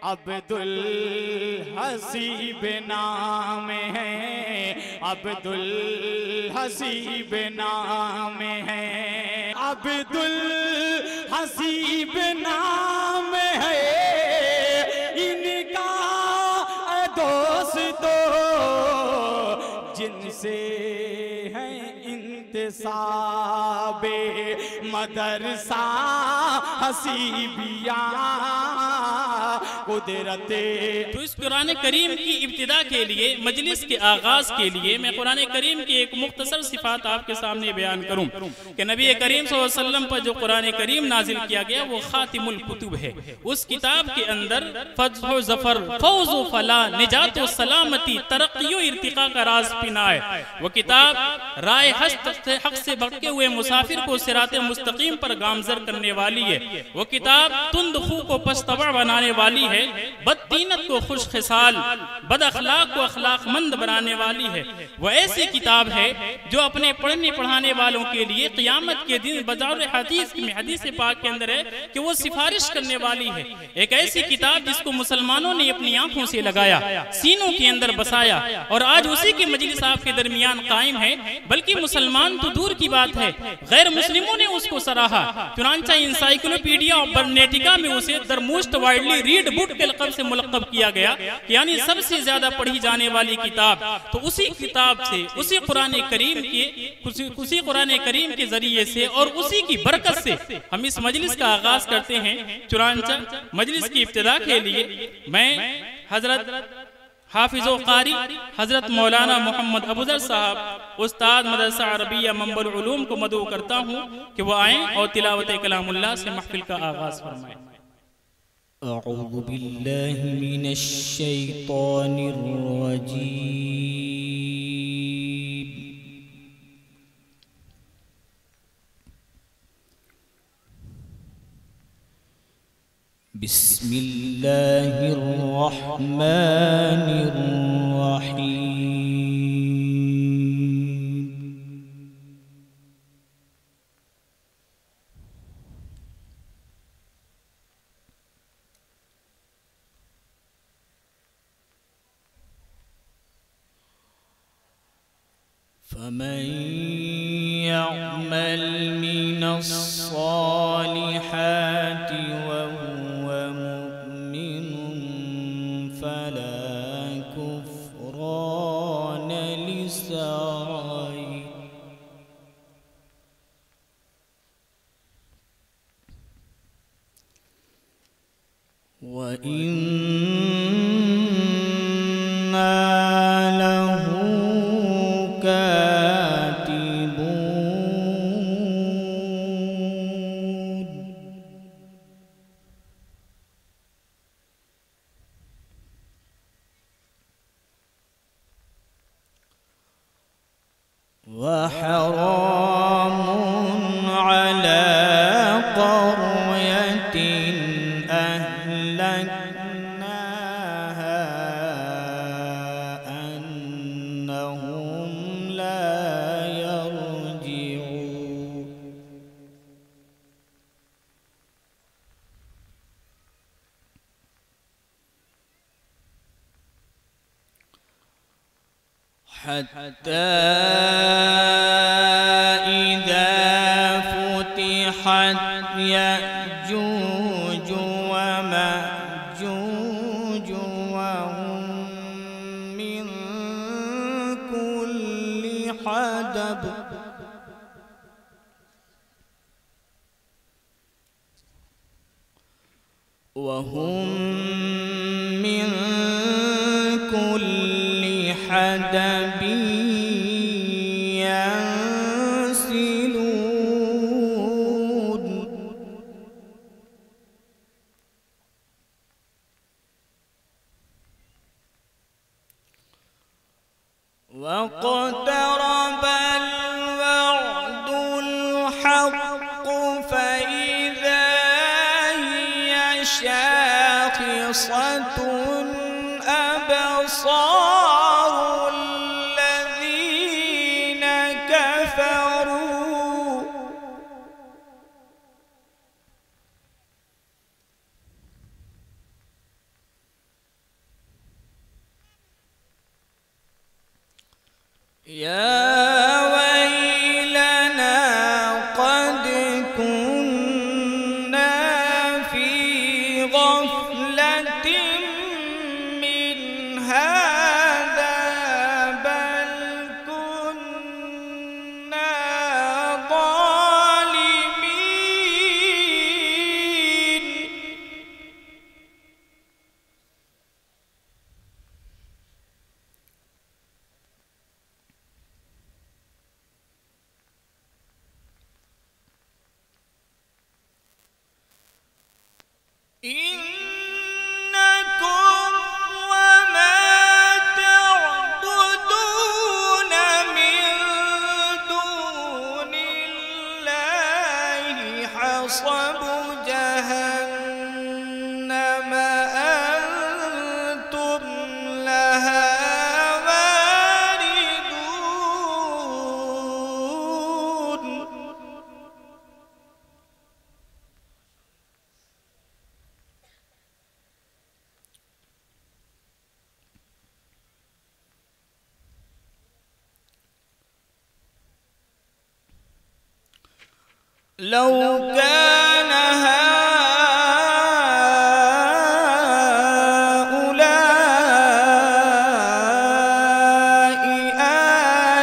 अब्दुल हसीब नाम है, अब्दुल हसीब नाम है, अब्दुल हसीब नाम है इनका दोस्तों, जिनसे है इंतिसाबे मदरसा हसीबिया कुदरते। तो इस कुरान करीम की इब्तिदा के लिए, मजलिस के आगाज के लिए मैं कुरान करीम की एक मुख्तसर सिफात आपके सामने बयान करूं कि नबी करीम सल्लल्लाहु अलैहि वसल्लम पर जो कुरान करीम नाजिल किया गया वो खातिमुल कुतुब है। उस किताब के अंदर फत्ह ज़फर, फौज व फला, निजात व सलामती, तरक्की व इर्तिका का राज पिना है। वो किताब राय हक से भटके हुए मुसाफिर को सिराते मुस्तकीम पर गामजर करने वाली है। वो किताब तुंद खू को पस्तवा बनाने वाली है, बदतीनत को खुश खिसाल, बद अखलाक को अखलाकमंद बनाने वाली है। वह ऐसी किताब है जो अपने पढ़ने पढ़ाने वालों के लिए क़यामत के दिन बजाउर हदीस में, हदीस पाक के अंदर है कि वो सिफारिश करने वाली है। एक ऐसी किताब जिसको मुसलमानों ने अपनी आंखों से लगाया, सीनों के अंदर बसाया और आज उसी की मजलिस आपके दरमियान कायम है। बल्कि मुसलमान तो दूर की बात है, गैर मुस्लिमों ने उसको सराहा। चुनांचा इंसाइक्लोपीडिया ऑफ बर्नेटिका में उसे the most widely read book के लक़ब से मुलक़्क़ब किया गया, यानी सबसे ज्यादा पढ़ी जाने वाली किताब। तो उसी किताब से, उसी कुरान करीम के जरिए से और उसी की बरकत से हम इस मजलिस का आगाज करते हैं। चुनांचा मजलिस की इब्तिदा के लिए मैं हजरत हाफिज़ व कारी हजरत मौलाना मोहम्मद अबूजर साहब, उस्ताद मदरसा अरबिया मंबल उलूम को मदऊ करता हूँ कि वो आएँ और तिलावत कलामुल्लाह से महफिल का आगाज फरमाएं। अऊज़ु बिल्लाहि मिनश शैतानिर रजीम। बिस्मिल्लाहिर रहमानिर रहीम। फमन यअमल मिनस्सालिहाति वहुव मुमिनुन फला कुफ्रान लिसआइह व इन्ना लहू वहरामुन अला क़र्यतिन अहलकनाहा अन्नहुम ला यरजिऊन। हत्ता इज़ा फुतिहत यअजूज व मअजूज व हुम मिन कुल्ली हदब व हुम मिन कुल्ली हदबिन यंसिलून। वक़तरबल वअदुल हक़्क़ फ़इज़ा हिय शाख़िसतुन अबसारुल लज़ीन कफ़रू يا ويلنا قد كنا في غفلة من هذا بل كنا ظالمين. إنكم وما تعبدون من دون الله حصب جهنم أنتم لها واردون. لو كان هؤلاء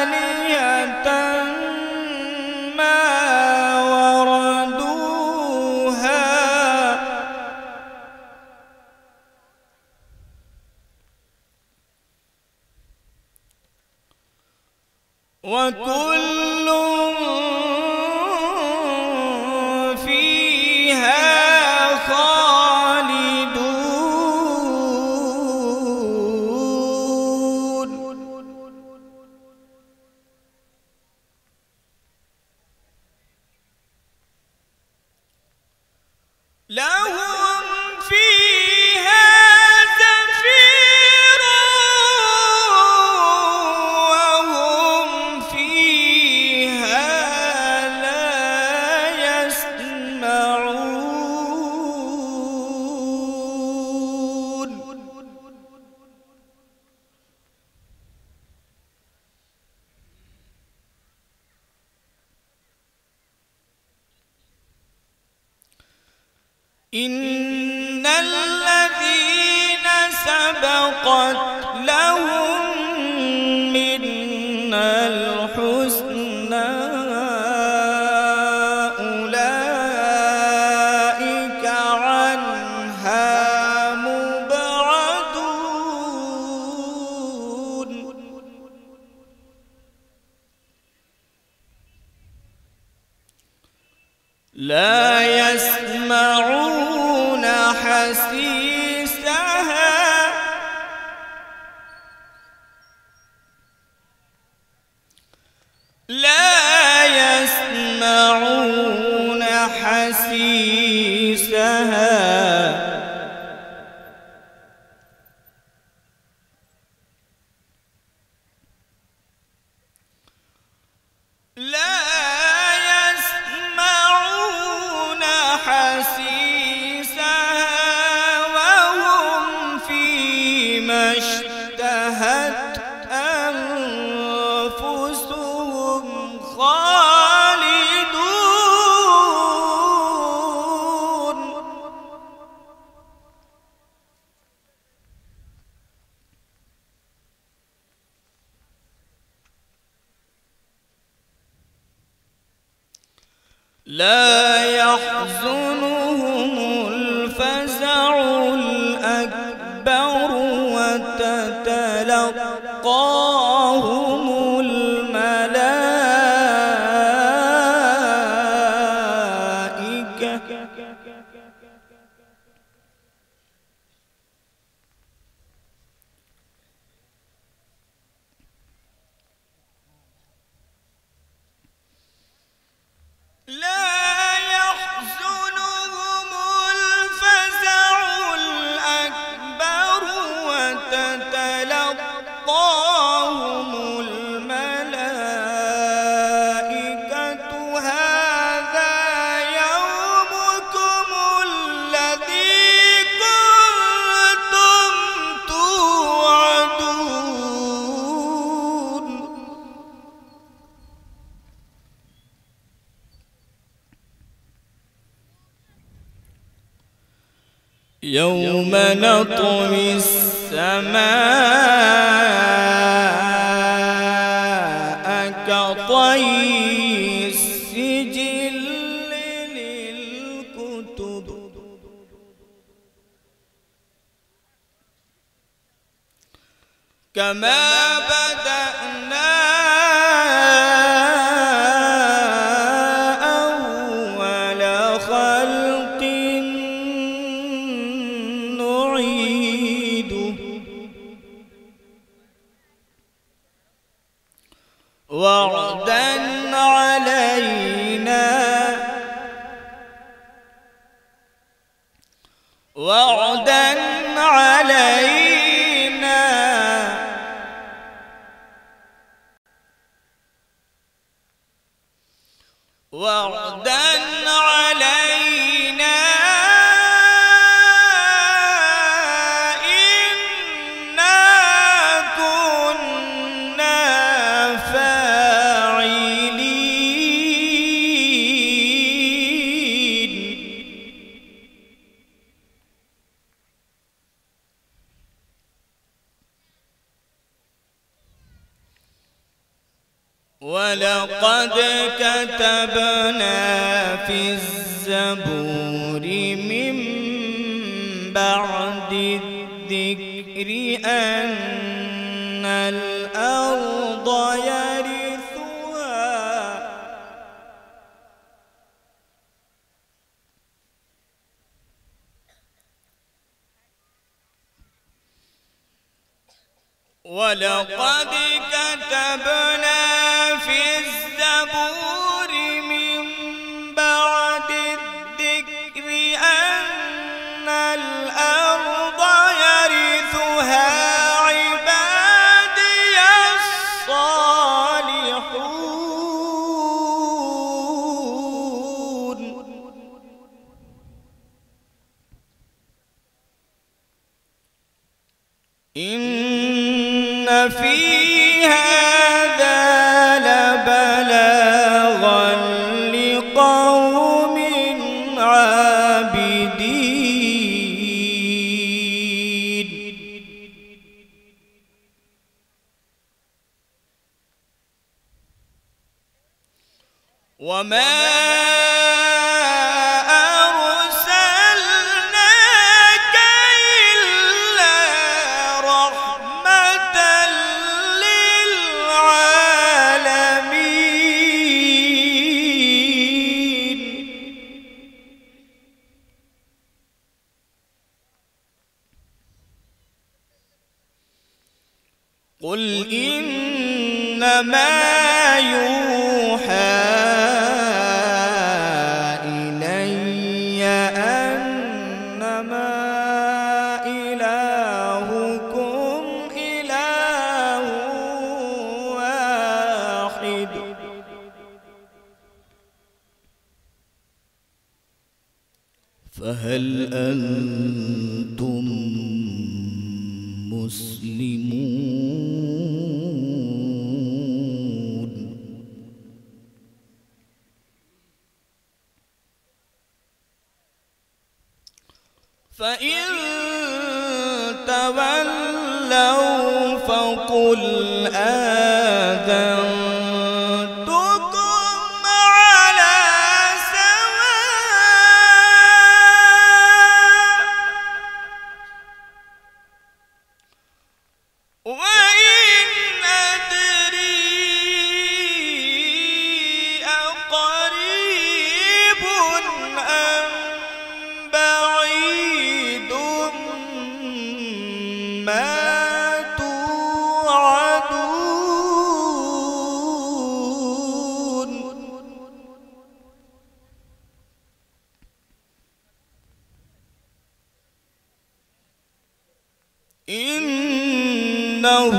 آلهة ما وردوها وكل فيها خالدون. لهم فيها زفير وهم فيها لا يسمعون. إن الذين سبقت لهم منا الحسنى أولئك عنها مبعدون. لا يسمعون حسيسها لا يسمعون حسيسها لا يسمعون حسيسها وهم فيما اشتهت أنفسهم خالدون. لا يحزنهم الفزع الأكبر وتتلقاهم الملائكة لا يحزنهم الفزع الأكبر وتتلقاهم الملائكة هذا يومكم الذي كنتم توعدون. يوم نطوي السماء كطي السجل للكتب كما بدأنا أول خلق نعيده وعدا علينا وعدا علينا وعدا علينا إنا كنا فاعلين ولقد كتبنا في الزبور من بعد الذكر أن الأرض يرثها ولقد كتبنا في الزبور من بعد الذكر أن الأرض يرثها عبادي الصالحون إن في هذا لبلاغا لقوم عابدين وما أرسلناك إلا رحمة للعالمين قل إنما يوحى إلي أنما إلهكم إله واحد فهل أنتم مسلمون فإن تولوا فقل آذنتكم على سواء وإن أدري أقريب أم بعيد ما توعدون إنه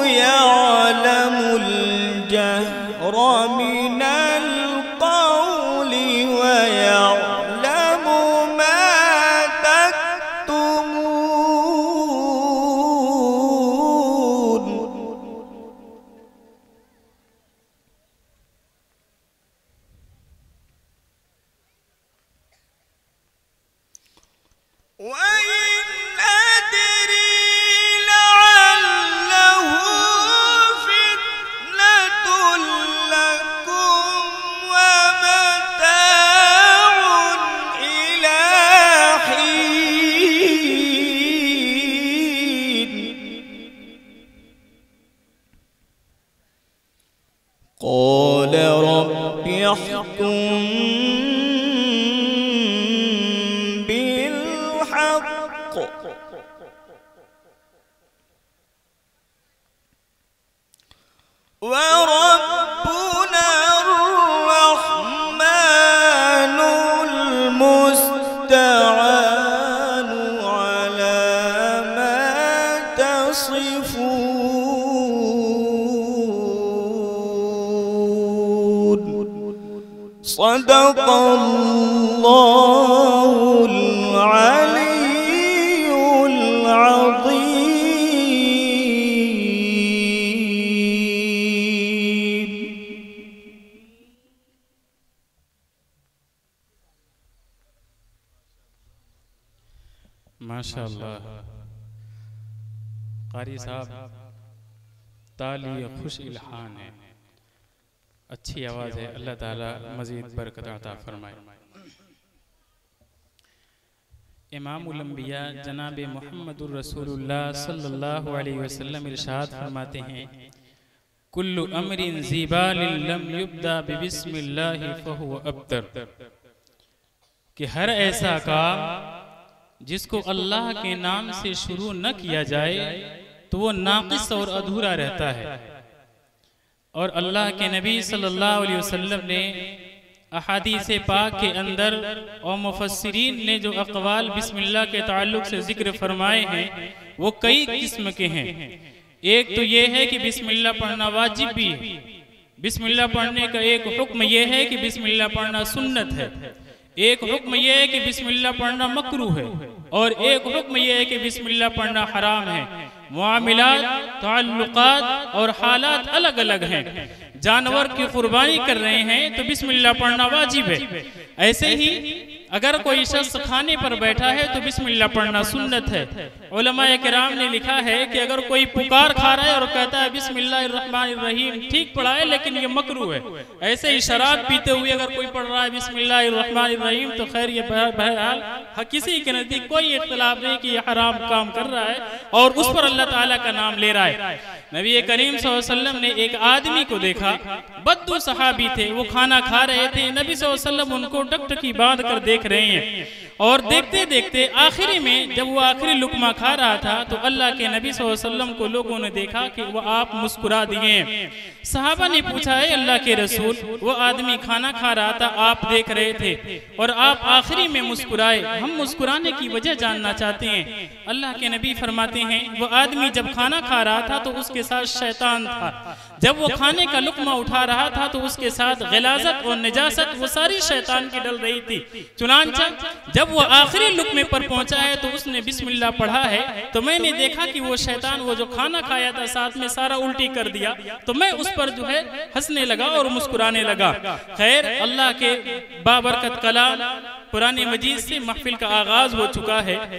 يعلم الجهر من القول ويعلم ما تكتمون وأنزلنا يحكم بالحق وربنا الرحمن المستعان على ما تصفون. صدق الله العلي العظيم. माशाअल्लाह कारी साहब ताली खुश इल्हान है, अच्छी आवाज़ है। अल्लाह ताला मज़ीद बरकत अता फरमाए। इमामुल अंबिया जनाब मुहम्मदुर रसूलुल्लाह सल्लल्लाहु अलैहि वसल्लम इरशाद फरमाते हैं, कुल्लु अमरिन ज़ीबालिन लम युब्दा बिबिस्मिल्लाहि फहुवा अब्तर, कि हर ऐसा काम जिसको अल्लाह के नाम से शुरू न किया जाए तो वो नाक़िस और अधूरा रहता है। और अल्लाह के नबी सल्लल्लाहु अलैहि वसल्लम ने अहादीस पाक के अंदर और मुफस्सिरीन ने जो अक़वाल बिस्मिल्लाह के ताल्लुक से ज़िक्र फरमाए हैं वो कई किस्म के हैं। एक तो ये है कि बिस्मिल्लाह पढ़ना वाजिब भी है, बिस्मिल्लाह पढ़ने का एक हुक्म ये है कि बिस्मिल्लाह पढ़ना सुन्नत है, एक हुक्म यह है कि बिस्मिल्लाह पढ़ना मकरूह है, और एक हुक्म यह है कि बिस्मिल्लाह पढ़ना हराम है। मुआमिलात, ताल्लुकात और हालात अलग अलग हैं। जानवर की कुर्बानी कर रहे हैं तो बिस्मिल्लाह पढ़ना वाजिब है। ऐसे ही अगर कोई शख्स खाने पर बैठा है तो बिस्मिल्लाह पढ़ना सुन्नत है। उलमाए किराम ने लिखा है कि अगर कोई पुकार खा रहा है और कहता है बिस्मिल्लाहिर्रहमानिर्रहीम, ठीक पढ़ा है लेकिन ये मकरूह है। ऐसे ही शराब पीते हुए अगर कोई पढ़ रहा है बिस्मिल्लाहिर्रहमानिर्रहीम तो खैर ये बहरहाल किसी के नजदीक कोई इख्तिलाफ नहीं कि ये हराम काम कर रहा है और उस पर अल्लाह ताला का नाम ले रहा है। नबी करीम सल्लल्लाहु अलैहि वसल्लम ने एक आदमी को देखा, बद्दू सहाबी थे, वो खाना खा रहे थे। नबी सल्लल्लाहु अलैहि वसल्लम उनको डकटकी बांध कर देख रहे हैं और देखते देखते आखिरी में जब वो आखिरी लुकमा खा रहा था तो अल्लाह के नबी सल्लल्लाहु अलैहि वसल्लम को लोगों ने देखा कि वो आप मुस्कुरा दिए। सहाबा ने पूछा, है अल्लाह के रसूल, वो आदमी खाना खा रहा था, आप देख रहे थे और आप आखिरी में मुस्कुराए, हम मुस्कुराने की वजह जानना चाहते हैं। अल्लाह के नबी फरमाते हैं, वो आदमी जब खाना खा रहा था तो उसके साथ शैतान था। जब वो खाने का लुकमा उठा रहा था तो उसके साथ गिलाजत और निजासत वो सारी शैतान की डल रही थी। चुनांचे जब वो आखिरी लुकमे पर पहुंचा है तो उसने बिस्मिल्लाह पढ़ा है तो मैंने देखा कि वो शैतान वो जो खाना खाया था साथ में सारा उल्टी कर दिया, तो मैं उस पर जो है हंसने लगा और मुस्कुराने लगा। खैर, अल्लाह के बाबरकत कलाम कुरान मजीद से महफिल का आगाज हो चुका है।